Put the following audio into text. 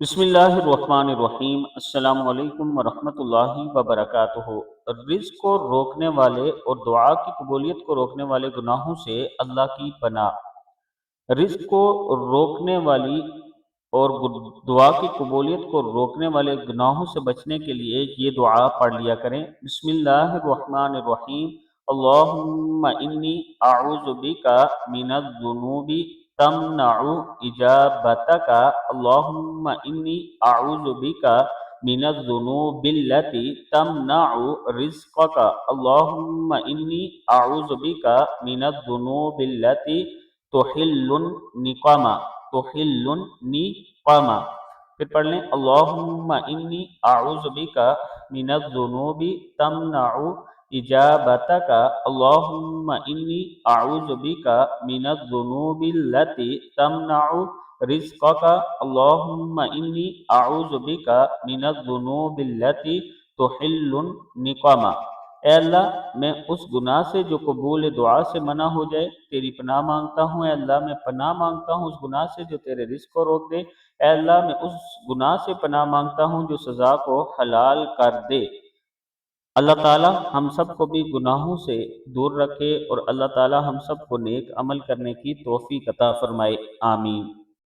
بسم اللہ الرحمن الرحیم۔ السلام علیکم ورحمۃ اللہ وبرکاتہ۔ رزق کو روکنے والے اور دعا کی قبولیت کو روکنے والے گناہوں سے اللہ کی پناہ۔ رزق کو روکنے والی اور دعا کی قبولیت کو روکنے والے گناہوں سے بچنے کے لیے یہ دعا پڑھ لیا کریں۔ بسم اللہ الرحمن الرحیم۔ اللہم انی اعوذ بک من الذنوب تمنع اجابتک۔ اللہم انی اعوذ بک من الذنوب التي تمنع رزقک۔ اللہم انی اعوذ بک من الذنوب التي تحل النقمہ۔ پھر پڑھ لیں، اللہم انی اعوذ بک من الذنوب تمنع اجابتک۔ اللہم انی اعوذ بک من الذنوب التي تمنع رزقک۔ اللہم انی اعوذ بک من الذنوب التي تحل النقمہ۔ اے اللہ، میں اس گناہ سے جو قبول دعا سے منع ہو جائے تیری پناہ مانگتا ہوں۔ اے اللہ، میں پناہ مانگتا ہوں اس گناہ سے جو تیرے رزق کو روک دے۔ اے اللہ، میں اس گناہ سے پناہ مانگتا ہوں جو سزا کو حلال کر دے۔ اللہ تعالی ہم سب کو بھی گناہوں سے دور رکھے اور اللہ تعالی ہم سب کو نیک عمل کرنے کی توفیق عطا فرمائے، آمین۔